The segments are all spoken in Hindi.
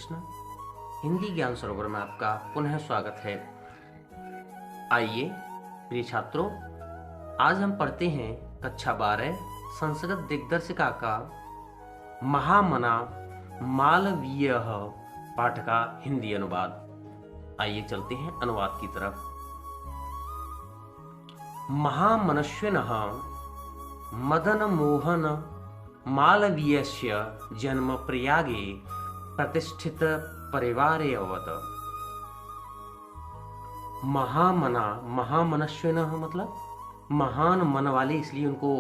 कृष्ण। हिंदी ज्ञान सरोवर में आपका पुनः स्वागत है। आइए प्रिय छात्रों, आज हम पढ़ते हैं कक्षा 12 संस्कृत दिग्दर्शिका का महामना मालवीय पाठ का हिंदी अनुवाद। आइए चलते हैं अनुवाद की तरफ। महामनस्विनः मदन मोहन मालवीयस्य जन्म प्रयागे प्रतिष्ठित परिवारे अवत। महामना, महामनस्विनः मतलब महान मन वाले, इसलिए उनको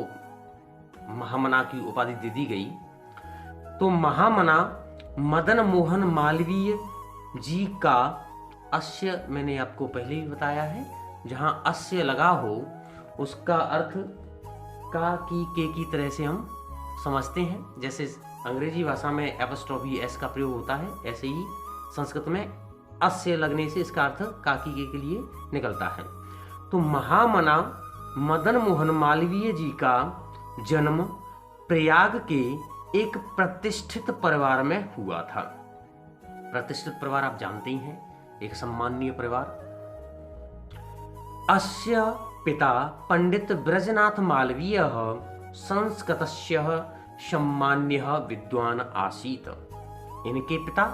महामना की उपाधि दे दी गई। तो महामना मदन मोहन मालवीय जी का अस्य मैंने आपको पहले ही बताया है, जहां अस्य लगा हो उसका अर्थ का के की तरह से हम समझते हैं। जैसे अंग्रेजी भाषा में एपस्ट्रॉफी एस का प्रयोग होता है, ऐसे ही संस्कृत में अस्य लगने से इसका अर्थ काकी के लिए निकलता है। तो महामना मदन मोहन मालवीय जी का जन्म प्रयाग के एक प्रतिष्ठित परिवार में हुआ था। प्रतिष्ठित परिवार आप जानते ही हैं, एक सम्माननीय परिवार। अस्य पिता पंडित ब्रजनाथ मालवीय संस्कृतस्य सम्मान्यः विद्वान आसीत। इनके पिता,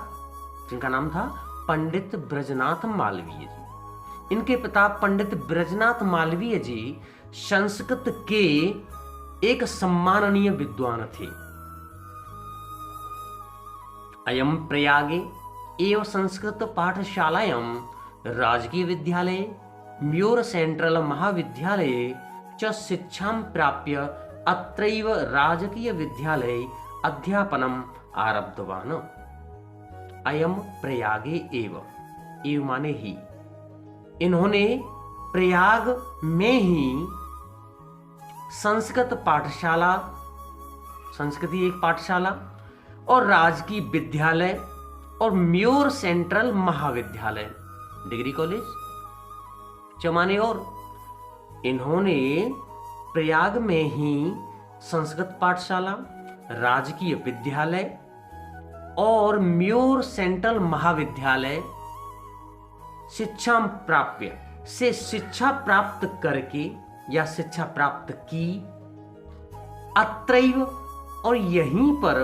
जिनका नाम था पंडित ब्रजनाथ मालवीय जी, इनके पिता पंडित ब्रजनाथ मालवीय जी संस्कृत के एक सम्माननीय विद्वान थे। अयम प्रयागे एवं संस्कृत पाठशालायां राजकीय विद्यालय म्योर सेंट्रल महाविद्यालये च शिक्षां प्राप्य अत्रैव राजकीय विद्यालये अध्यापनम् आरब्धवान्। अयम प्रयागे एव माने ही, इन्होंने प्रयाग में ही संस्कृत पाठशाला, संस्कृति एक पाठशाला और राजकीय विद्यालय और म्योर सेंट्रल महाविद्यालय डिग्री कॉलेज चमाने, और इन्होंने प्रयाग में ही संस्कृत पाठशाला, राजकीय विद्यालय और म्योर सेंट्रल महाविद्यालय शिक्षा प्राप्य से शिक्षा प्राप्त करके या शिक्षा प्राप्त की, अत्रैव और यहीं पर,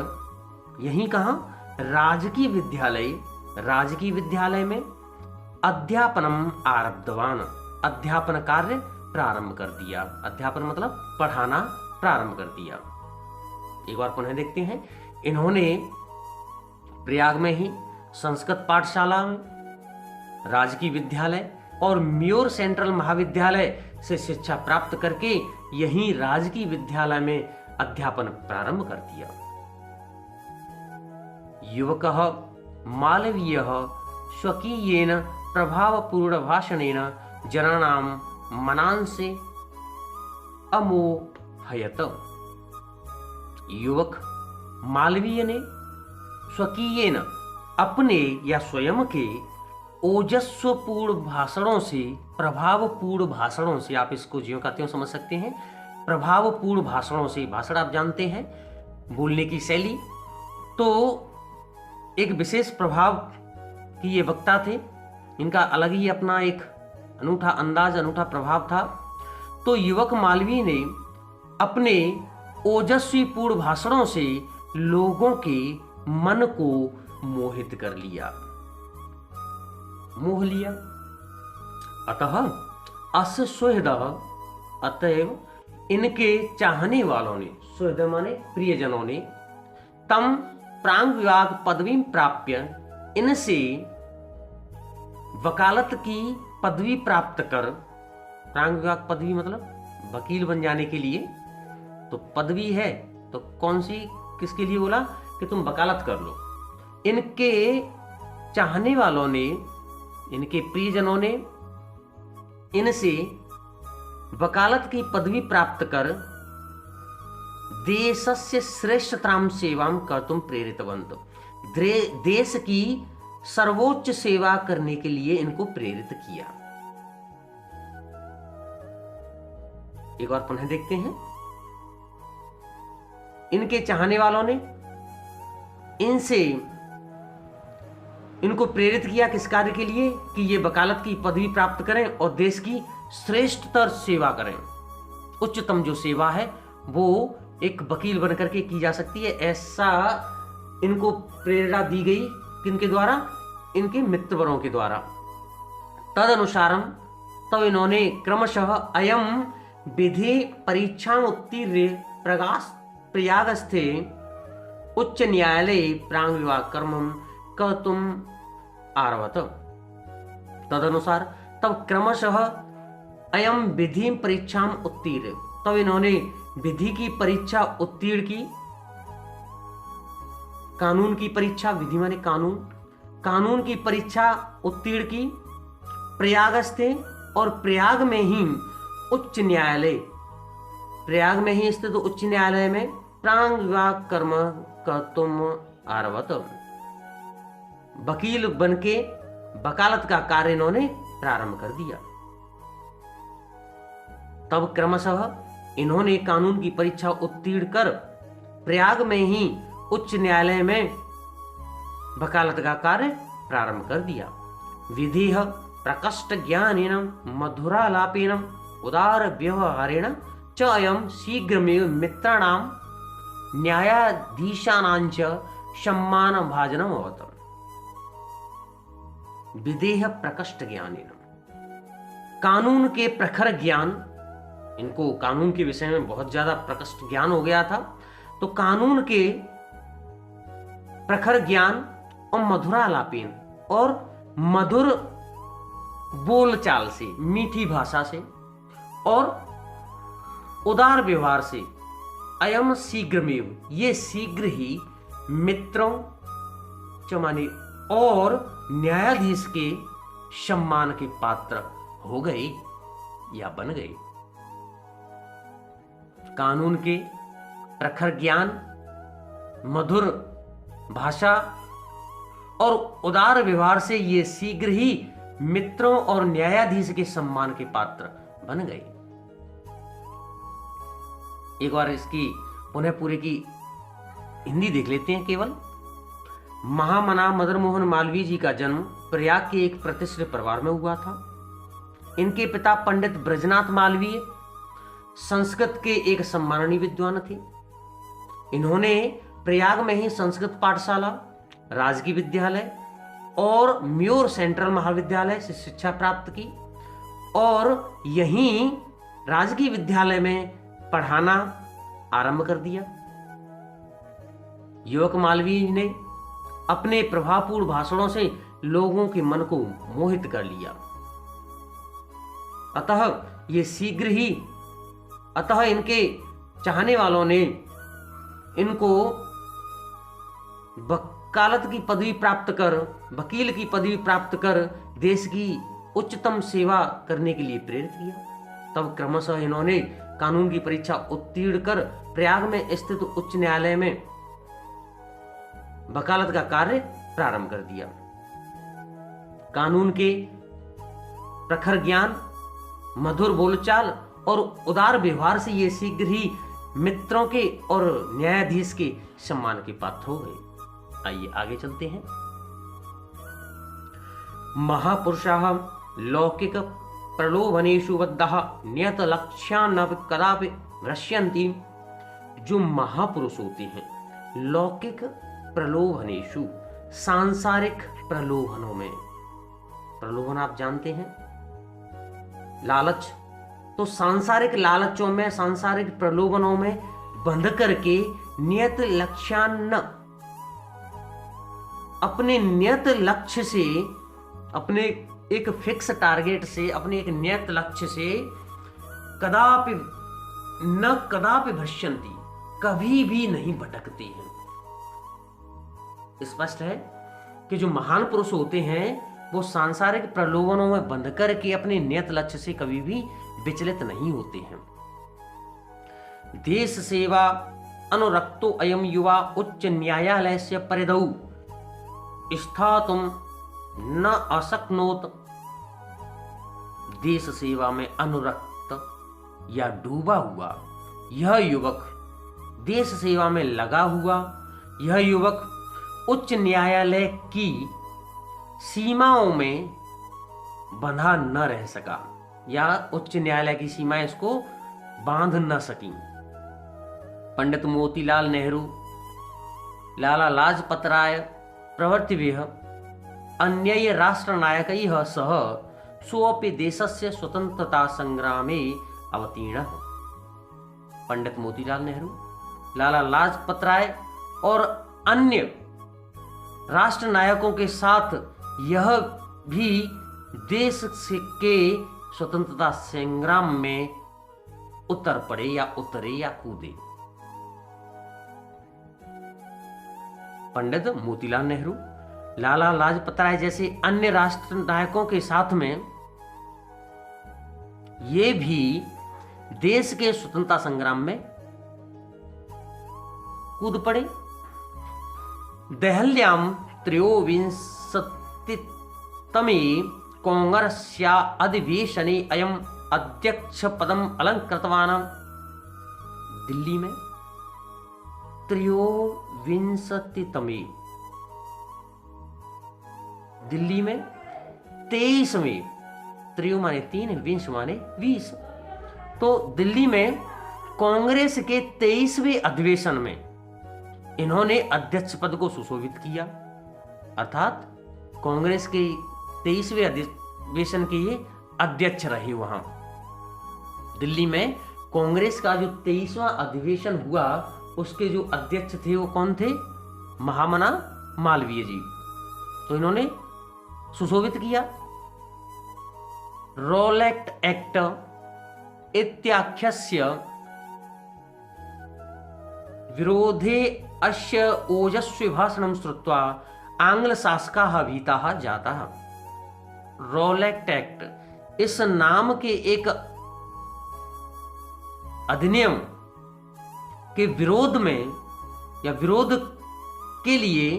यहीं कहां, राजकीय विद्यालय में अध्यापनम आरब्धवान, अध्यापन कार्य प्रारंभ कर दिया। अध्यापन मतलब पढ़ाना प्रारंभ कर दिया। एक बार पुनः देखते हैं। इन्होंने प्रयाग में ही संस्कृत पाठशाला, राजकीय विद्यालय और म्योर सेंट्रल महाविद्यालय से शिक्षा प्राप्त करके यहीं राजकीय विद्यालय में अध्यापन प्रारंभ कर दिया। युवकः मालवीयः स्वकीयेन प्रभावपूर्ण भाषणेन जनानां मनांसे अमोहयत। युवक मालवीय ने स्वकीयेन अपने या स्वयं के ओजस्वपूर्ण भाषणों से, प्रभावपूर्ण भाषणों से, आप इसको ज्यों का त्यों समझ सकते हैं, प्रभावपूर्ण भाषणों से, भाषण आप जानते हैं बोलने की शैली, तो एक विशेष प्रभाव की ये वक्ता थे। इनका अलग ही अपना एक अनूठा अंदाज, अनूठा प्रभाव था। तो युवक मालवीय ने अपने ओजस्वीपूर्ण भाषणों से लोगों के मन को मोहित कर लिया, मोह लिया। अतः अस्य सुहृदः, अतएव इनके चाहने वालों ने, सुहृद माने प्रियजनों ने, तम प्रांग विभाग पदवी प्राप्य, इनसे वकालत की पदवी प्राप्त कर, प्रांग विभाग पदवी मतलब वकील बन जाने के लिए, तो पदवी है तो कौन सी, किसके लिए बोला कि तुम वकालत कर लो। इनके चाहने वालों ने, इनके प्रियजनों ने इनसे वकालत की पदवी प्राप्त कर देशस्य श्रेष्ठतरां सेवां कर्तुं प्रेरितवन्तः, देश की सर्वोच्च सेवा करने के लिए इनको प्रेरित किया। एक बार पुनः देखते हैं। इनके चाहने वालों ने इनसे इनको प्रेरित किया किस कार्य के लिए कि ये वकालत की पदवी प्राप्त करें और देश की श्रेष्ठतर सेवा करें। उच्चतम जो सेवा है वो एक वकील बनकर के की जा सकती है, ऐसा इनको प्रेरणा दी गई किनके द्वारा, इनके मित्रवरों के द्वारा। तदनुसारम तब इन्होंने क्रमशः अयम विधि परीक्षा उत्तीर्ण प्रयागस्थे उच्च न्यायालय प्रांग विवाह कर्म कर्तुम आरभत। तदनुसार तब क्रमशः अयम विधि परीक्षा उत्तीर्ण, तब इन्होंने विधि की परीक्षा उत्तीर्ण की, कानून की परीक्षा, विधि माने कानून, कानून की परीक्षा उत्तीर्ण की प्रयागस्थे, और प्रयाग में ही उच्च न्यायालय, प्रयाग में ही स्थित उच्च न्यायालय में प्रांग विवाह कर्म कर्तुम आरभत, वकील बनके वकालत का कार्य इन्होंने प्रारंभ कर दिया। तब क्रमशः इन्होंने कानून की परीक्षा उत्तीर्ण कर प्रयाग में ही उच्च न्यायालय में वकालत का कार्य प्रारंभ कर दिया। विधि प्रकष्ट ज्ञानेन मधुरालापेन उदार व्यवहारेण च अयं शीघ्रमेव मित्राणां न्यायाधीशानां च सम्मान भाजनम् अभवत्। विधेय प्रकष्ट ज्ञानेन, कानून के प्रखर ज्ञान, इनको कानून के विषय में बहुत ज्यादा प्रकष्ट ज्ञान हो गया था, तो कानून के प्रखर ज्ञान और मधुरालापेन, और मधुर बोलचाल से, मीठी भाषा से और उदार व्यवहार से, अयम शीघ्रमेव, ये शीघ्र ही मित्रों चमाने और न्यायाधीश के सम्मान के पात्र हो गए या बन गए। कानून के प्रखर ज्ञान, मधुर भाषा और उदार व्यवहार से ये शीघ्र ही मित्रों और न्यायाधीश के सम्मान के पात्र बन गए। एक बार इसकी पुनः पूरे की हिंदी देख लेते हैं केवल। महामना मदन मोहन मालवीय जी का जन्म प्रयाग के एक प्रतिष्ठित परिवार में हुआ था। इनके पिता पंडित ब्रजनाथ मालवीय संस्कृत के एक सम्माननीय विद्वान थे। इन्होंने प्रयाग में ही संस्कृत पाठशाला, राजकीय विद्यालय और म्योर सेंट्रल महाविद्यालय से शिक्षा प्राप्त की और यहीं राजकीय विद्यालय में पढ़ाना आरंभ कर दिया। युवक मालवीय ने अपने प्रभावपूर्ण भाषणों से लोगों के मन को मोहित कर लिया। अतः इनके चाहने वालों ने इनको वकालत की पदवी प्राप्त कर, वकील की पदवी प्राप्त कर देश की उच्चतम सेवा करने के लिए प्रेरित किया। तब क्रमशः इन्होंने कानून की परीक्षा उत्तीर्ण कर प्रयाग में स्थित उच्च न्यायालय में वकालत का कार्य प्रारंभ कर दिया। कानून के प्रखर ज्ञान, मधुर बोलचाल और उदार व्यवहार से ये शीघ्र ही मित्रों के और न्यायाधीश के सम्मान के पात्र हो गए। आइए आगे चलते हैं। महापुरुषाः लौकिक प्रलोभनेषु बद्धाः नियत लक्ष्यान् कदापि भ्रश्यन्ति। जो महापुरुष होते हैं लौकिक प्रलोभनेषु, सांसारिक प्रलोभनों में, प्रलोभन आप जानते हैं लालच, तो सांसारिक लालचों में, सांसारिक प्रलोभनों में बंध करके नियत लक्ष्यान्न, अपने नियत लक्ष्य से, अपने एक फिक्स टारगेट से, अपने एक नियत लक्ष्य से कदापि भ्रश्यन्ति, कभी भी नहीं भटकते हैं। स्पष्ट है कि जो महान पुरुष होते हैं वो सांसारिक प्रलोभनों में बंध करके अपने नियत लक्ष्य से कभी भी विचलित नहीं होते हैं। देश सेवा अनुरक्तो अयम युवा उच्च न्यायालय से परिधौ स्थातुं न अशक्नोत। देश सेवा में अनुरक्त या डूबा हुआ यह युवक, देश सेवा में लगा हुआ यह युवक उच्च न्यायालय की सीमाओं में बंधा न रह सका या उच्च न्यायालय की सीमाएं इसको बांध न सकी। पंडित मोतीलाल नेहरू, लाला लाजपत राय प्रभृतिभिः अन्यैः राष्ट्रनायकैः सह स्वपि देशस्य स्वतंत्रता संग्रामे अवतीर्णः। पंडित मोतीलाल नेहरू, लाला लाजपत राय और अन्य राष्ट्र नायकों के साथ यह भी देश के स्वतंत्रता संग्राम में उतर पड़े या उतरे या कूदे। पंडित मोतीलाल नेहरू, लाला लाजपत राय जैसे अन्य राष्ट्र नायकों के साथ में ये भी देश के स्वतंत्रता संग्राम में कूद पड़े। देहल्यां त्रयोविंशतितमे कांग्रेस्या अधिवेशने अयम् अध्यक्ष पदम अलंकृतवान्। दिल्ली में त्रयोविंशतितमे, दिल्ली में 23वें, त्रयो माने 3, विंश माने 20, तो दिल्ली में कांग्रेस के 23वें अधिवेशन में इन्होंने अध्यक्ष पद को सुशोभित किया, अर्थात कांग्रेस के 23वें अधिवेशन के ये अध्यक्ष रहे। वहां दिल्ली में कांग्रेस का जो 23वां अधिवेशन हुआ उसके जो अध्यक्ष थे वो कौन थे? महामना मालवीय जी। तो इन्होंने सुशोभित किया। रोलेक्ट एक्ट इत्याख्यस्य विरोधे अस्य ओजस्वी भाषणं श्रुत्वा आंग्ल शासकाः भीताः जाताः। रोलेक्ट एक्ट इस नाम के एक अधिनियम के विरोध में या विरोध के लिए,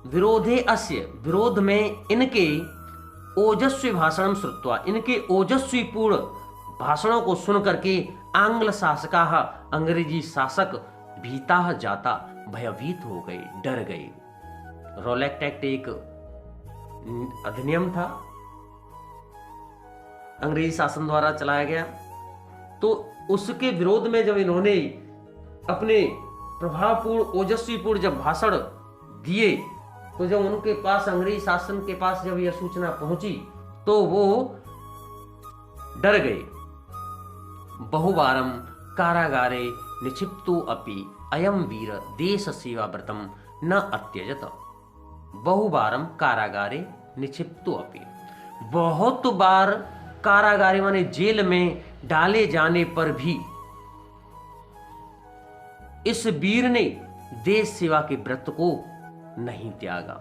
विरोधे अस्य, विरोध में इनके ओजस्वी भाषण श्रुत्वा, इनके ओजस्वी पूर्ण भाषणों को सुन करके आंग्ल शासकाः, अंग्रेजी शासक भीता जाता, भयभीत हो गए, डर गए। रोलेक्ट एक्ट एक अधिनियम था, अंग्रेजी शासन द्वारा चलाया गया। तो उसके विरोध में जब इन्होंने अपने प्रभावपूर्ण ओजस्वीपूर्ण जब भाषण दिए, तो जब उनके पास, अंग्रेजी शासन के पास जब यह सूचना पहुंची तो वो डर गए। बहुवारं कारागारे निक्षिप्तो अपि अयम वीर देश सेवा व्रतम न अत्यजत। बहुवारं कारागारे निक्षिप्तो अपि, बहुत बार कारागारे माने जेल में डाले जाने पर भी इस वीर ने देश सेवा के व्रत को नहीं त्यागा।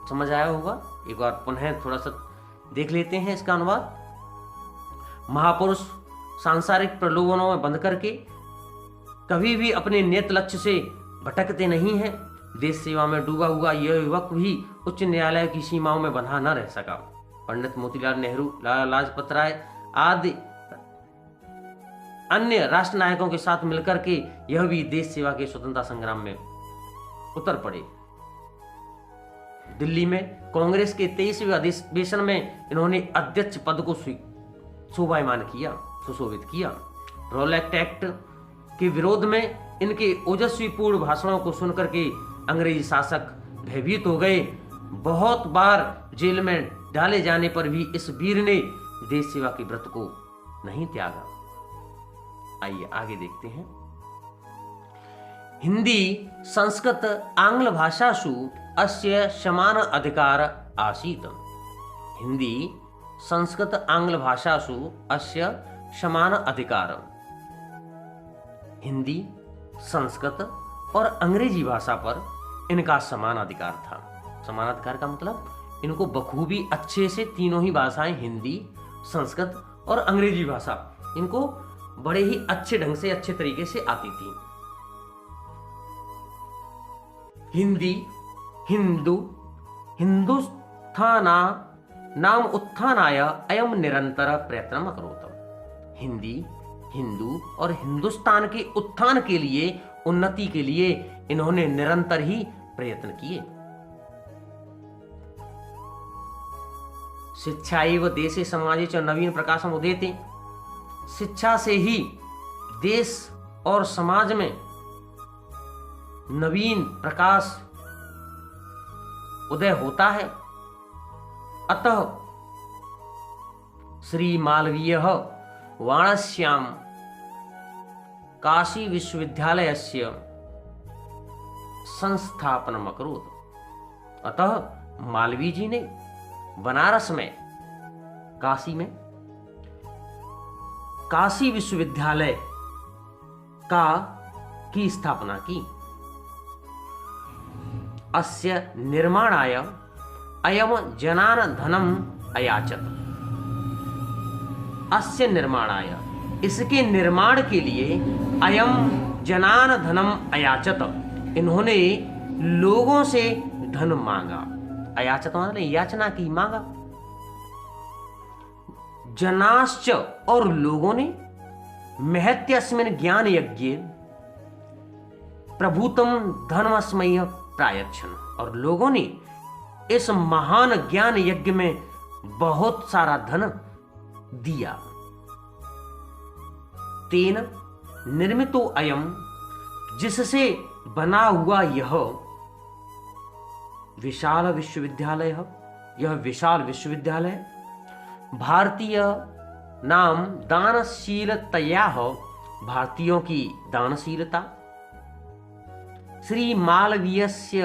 समझ आया होगा? एक बार पुनः थोड़ा सा देख लेते हैं इसका अनुवाद। महापुरुष सांसारिक प्रलोभनों में बंध करके कभी भी अपने नियत लक्ष्य से भटकते नहीं हैं। देश सेवा में डूबा हुआ यह युवक भी उच्च न्यायालय की सीमाओं में बंधा न रह सका। पंडित मोतीलाल नेहरू, लाला लाजपत राय आदि अन्य राष्ट्र नायकों के साथ मिलकर के यह भी देश सेवा के स्वतंत्रता संग्राम में उतर पड़े। दिल्ली में कांग्रेस के 23वें अधिवेशन में इन्होंने अध्यक्ष पद को शोभायमान किया, सुशोभित किया। रोलेक्ट एक्ट के विरोध में इनके ओजस्वीपूर्ण भाषणों को सुनकर के अंग्रेजी शासक भयभीत हो गए। बहुत बार जेल में डाले जाने पर भी इस वीर ने देश सेवा के व्रत को नहीं त्यागा। आइए आगे देखते हैं। हिंदी संस्कृत आंग्ल भाषासु अस्य समान अधिकार आसीत्। हिंदी संस्कृत आंग्ल भाषासु अस्य समान अधिकार, हिंदी संस्कृत और अंग्रेजी भाषा पर इनका समान अधिकार था। समान अधिकार का मतलब इनको बखूबी अच्छे से तीनों ही भाषाएं, हिंदी, संस्कृत और अंग्रेजी भाषा, इनको बड़े ही अच्छे ढंग से, अच्छे तरीके से आती थी। हिंदी हिंदू हिंदुस्थाना नाम उत्थानाय अयम निरंतर प्रयत्न अकरोत्। हिंदी, हिंदू और हिंदुस्तान के उत्थान के लिए, उन्नति के लिए इन्होंने निरंतर ही प्रयत्न किए। शिक्षा एव देशे समाजे च नवीन प्रकाशम उदेते। शिक्षा से ही देश और समाज में नवीन प्रकाश उदय होता है। अतः श्री मालवीय वाराणस्यां काशी विश्वविद्यालयस्य संस्थापनम् अकरोत्। अतः मालवीय जी ने बनारस में, काशी में काशी विश्वविद्यालय की स्थापना की। अस्य निर्माणाय अयम जनान धनम अयाचत। अस्य निर्माणाय, इसके निर्माण के लिए, अयम जनान धनम अयाचत, इन्होंने लोगों से धन मांगा। अयाचत मतलब याचना की, मांगा। जनाश्च, और लोगों ने, महत्यस्मिन् ज्ञान यज्ञ प्रभूतम धर्मस्मय प्रायच्छन, और लोगों ने इस महान ज्ञान यज्ञ में बहुत सारा धन दिया। तेन निर्मितो अयम, जिससे बना हुआ यह विशाल विश्वविद्यालय, यह विशाल विश्वविद्यालय भारतीय नाम दानशीलतया, भारतीयों की दानशीलता, श्री मालवीयस्य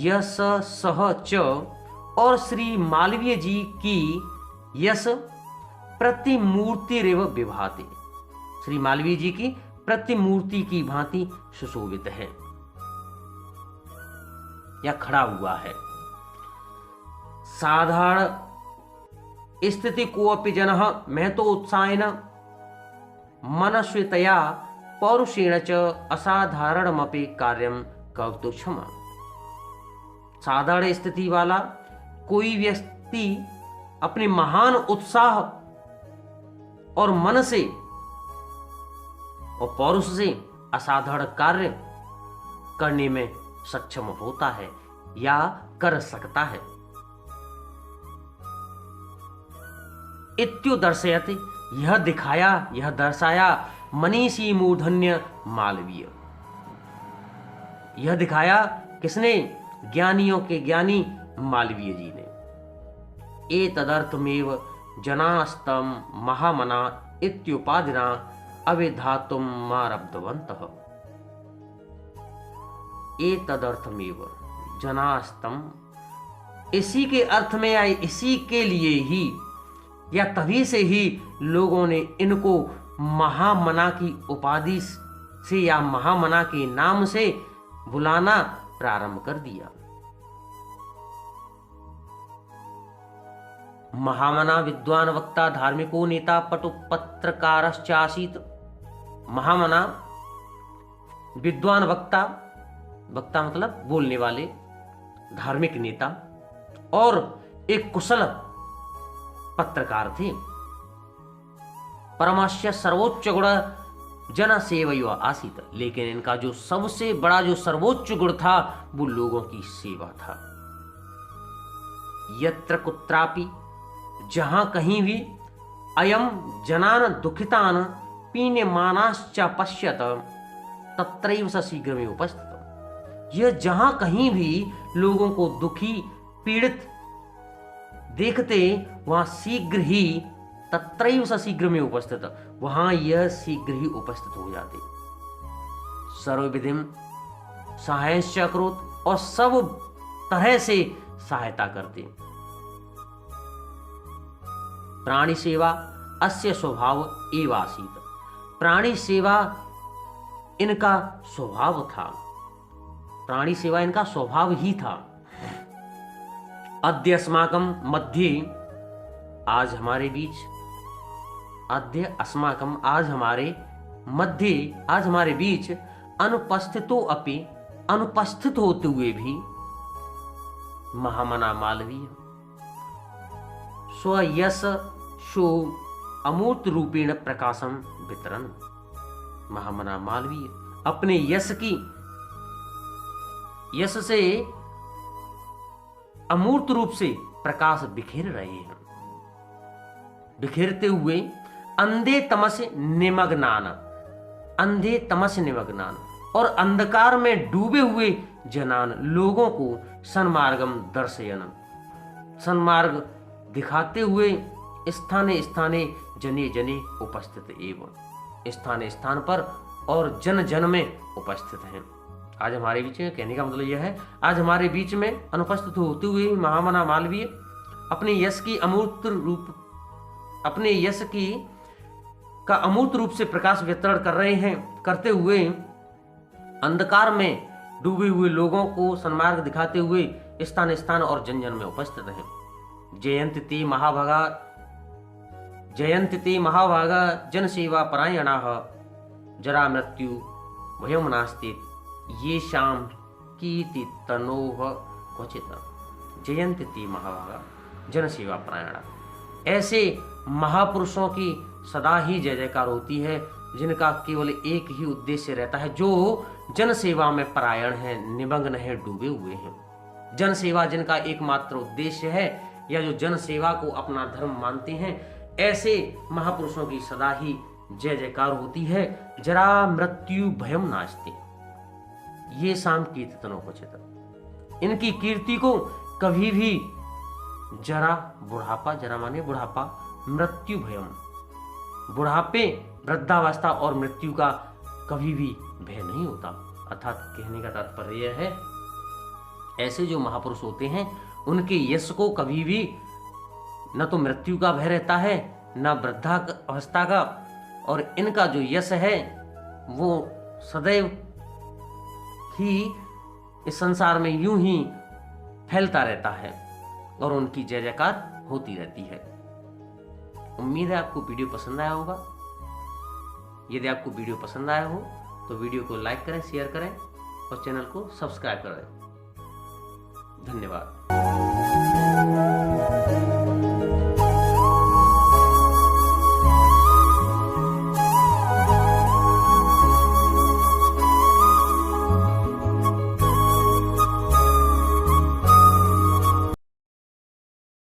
यशः च, और श्री मालवीय जी की यश प्रतिमूर्तिरेव विभाति, श्री मालवीय जी की प्रतिमूर्ति की भांति सुशोभित है या खड़ा हुआ है। साधारण स्थिति को अपि जनः महतो उत्साहेन मनस्वितया पौरुषेण च असाधारणमपि कार्यम कर्तुं क्षमा। साधारण स्थिति वाला कोई व्यक्ति अपने महान उत्साह और मन से और पौरुष से असाधारण कार्य करने में सक्षम होता है या कर सकता है। इत्यो दर्शयति, यह दिखाया, यह दर्शाया मनीषी मूर्धन्य मालवीय। यह दिखाया किसने? ज्ञानियों के ज्ञानी मालवीय जी ने। एतदर्थमेव जनास्तम महामना इत्युपाधिना अविधातुम् आरब्धवन्तः। एतदर्थमेव जनास्तम, इसी के अर्थ में या इसी के लिए ही या तभी से ही लोगों ने इनको महामना की उपाधि से या महामना के नाम से बुलाना प्रारंभ कर दिया। महामना विद्वान वक्ता धार्मिको नेता पटु पत्रकारश्चासीत्। महामना विद्वान वक्ता, वक्ता मतलब बोलने वाले, धार्मिक नेता और एक कुशल पत्रकार थे। परमस्य सर्वोच्च गुण जन सेवैव आसीत, लेकिन इनका जो सबसे बड़ा जो सर्वोच्च गुण था वो लोगों की सेवा था। यत्र कुत्रापि, जहां कहीं भी, अयम जनान दुखितान पीन्यमानाश्च पश्यत तत्रैव स शीघ्रमेव उपस्थित। यह जहां कहीं भी लोगों को दुखी पीड़ित देखते वहां शीघ्र ही, तत्रैव स शीघ्रमेव उपस्थित, वहां यह शीघ्र ही उपस्थित हो जाते। सर्वविधिम सहायश्च अकरोत्, और सब तरह से सहायता करते। प्राणी सेवा अस्य स्वभाव एव आसीत्, प्राणी सेवा इनका स्वभाव था, प्राणी सेवा इनका स्वभाव ही था। अद्य अस्माकं मध्ये, आज हमारे बीच, अद्य अस्माकं आज हमारे मध्य, आज हमारे बीच, अनुपस्थितो अपि, अनुपस्थित होते हुए भी, महामना मालवीय स्वयश शो अमूर्त रूपेण प्रकाशम वितरण। महामना मालवीय अपने यश की, यश से अमूर्त रूप से प्रकाश बिखेर रहे हैं। बिखेरते हुए अंधे तमस निमग्नान, अंधे तमस निमग्नान, और अंधकार में डूबे हुए जनान लोगों को सन्मार्गम दर्शयन, सन्मार्ग दिखाते हुए स्थाने स्थाने जने जने उपस्थित एवं, स्थान स्थान पर और जन जन में उपस्थित हैं। आज हमारे बीच में, कहने का मतलब यह है, आज हमारे बीच में अनुपस्थित होते हुए महामना मालवीय अपने यश की अमूर्त रूप, अपने यश की का अमूर्त रूप से प्रकाश वितरण कर रहे हैं, करते हुए अंधकार में डूबे हुए लोगों को सन्मार्ग दिखाते हुए स्थान स्थान और जन जन में उपस्थित हैं। जयंती ते महाभागा, जयंती ते महाभागा जन सेवा परायणाः, जरा मृत्यु भयम नास्ति ये शाम कीर्ति तनोह क्वचित। जयंती ते महाभागा जन सेवा परायणा, ऐसे महापुरुषों की सदा ही जय जयकार होती है जिनका केवल एक ही उद्देश्य रहता है, जो जन सेवा में परायण है, निमग्न है, डूबे हुए हैं। जन सेवा जिनका एकमात्र उद्देश्य है, या जो जन सेवा को अपना धर्म मानते हैं, ऐसे महापुरुषों की सदा ही जय जयकार होती है। जरा मृत्यु भयम नास्ति ये शाम कीर्तनों क्वचित, इनकी कीर्ति को कभी भी जरा, बुढ़ापा, जरा माने बुढ़ापा, मृत्यु भयम, बुढ़ापे, वृद्धावस्था और मृत्यु का कभी भी भय नहीं होता। अर्थात कहने का तात्पर्य यह है, ऐसे जो महापुरुष होते हैं उनके यश को कभी भी न तो मृत्यु का भय रहता है, न वृद्धावस्था का, और इनका जो यश है वो सदैव ही इस संसार में यूं ही फैलता रहता है और उनकी जय जयकार होती रहती है। उम्मीद है आपको वीडियो पसंद आया होगा। यदि आपको वीडियो पसंद आया हो तो वीडियो को लाइक करें, शेयर करें और चैनल को सब्सक्राइब करें। धन्यवाद।